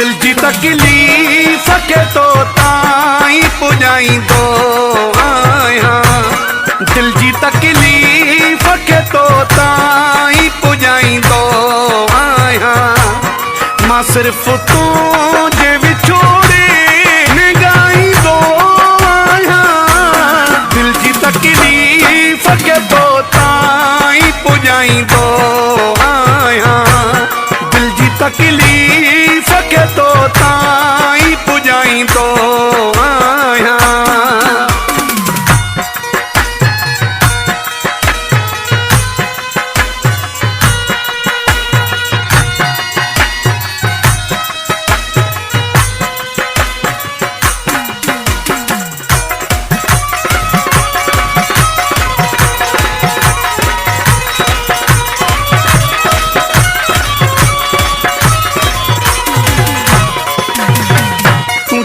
दिल जी तकलीफ़ खे तो ताईं पुॼाईंदो आहियां। दिल जी तकलीफ़ खे तो ताईं पुॼाईंदो आहियां। मां सिर्फ़ तुंहिंजे विछोड़े में ॻाईंदो आहियां। दिल जी तकलीफ़ खे तो ताईं पुॼाईंदो आहियां। दिल जी तकलीफ़ खे तो ताईं पुॼाईंदो आहियां।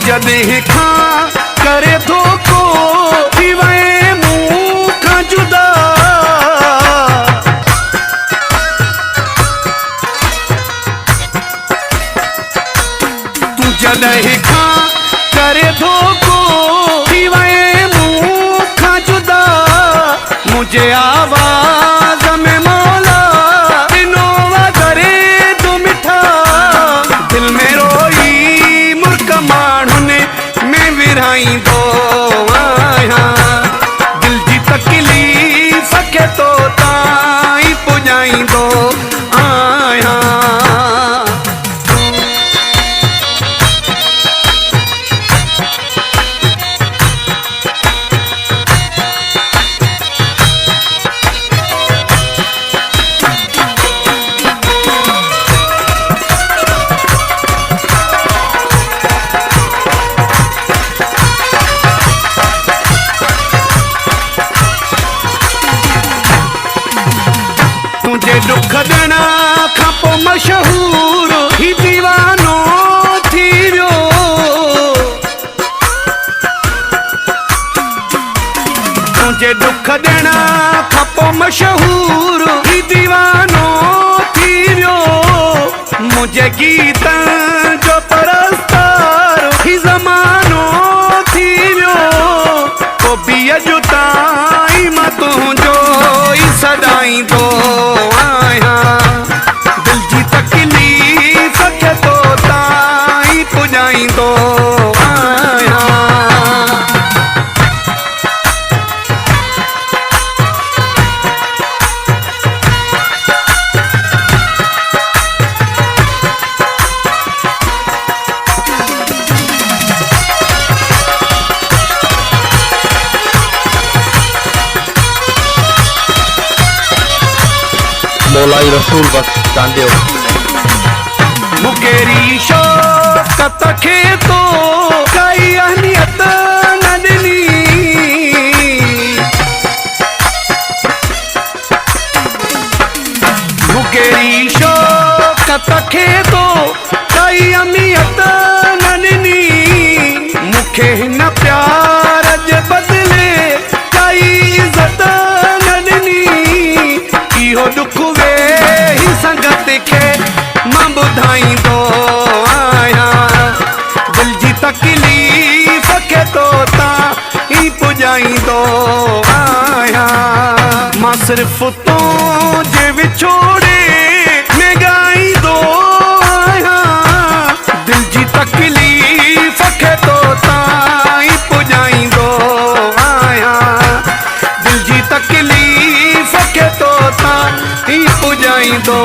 जॾहिं खां करे थो को थी वए मूं खां जुदा। तूं जॾहिं खां करे थो को थी वए मूं खां जुदा। मुंहिंजे आवाज़ में मौला ॾिनो वग़ैरे तूं मिठा। दिल में रोई मुर्क माण्हुनि में विरहाईंदो आहियां। दिल जी तकलीफ़ खे तो ताईं पुॼाईंदो आहियां। तुंहिंजे दुख ॾियण खां पोइ मशहूर ही दीवानो थी वियो। तुंहिंजे दुख ॾियण खां पोइ मशहूर ही दीवानो थी वियो। मुंहिंजे गीतनि जो परस्तार ही ज़मानो थी वियो। पोइ बि अॼु ताईं मां तुंहिंजो ई सॾाईंदो आहियां। दिल जी तकलीफ़ खे तो ताईं पुॼाईंदो आहियां। मौलाई रसूल बख्श चांडियो। मुकेरी शौक़त खे तो काई अहमियत न ॾिनी। मुकेरी शौक़त खे तो काई अहमियत न ॾिनी। मूंखे हिन प्यार जे बदिले काई इज़त न ॾिनी। इहो दुख वेही संगत खे मां ॿुधाईंदो आहियां। दिल जी तकलीफ़ खे तो ताईं पुॼाईंदो आहियां। मां सिर्फ़ तुंहिंजे विछोड़े में ॻाईंदो आहियां। दिल जी तकलीफ़ खे तो ताईं पुॼाईंदो आहियां। दिल जी तकलीफ़ खे तो ताईं पुॼाईंदो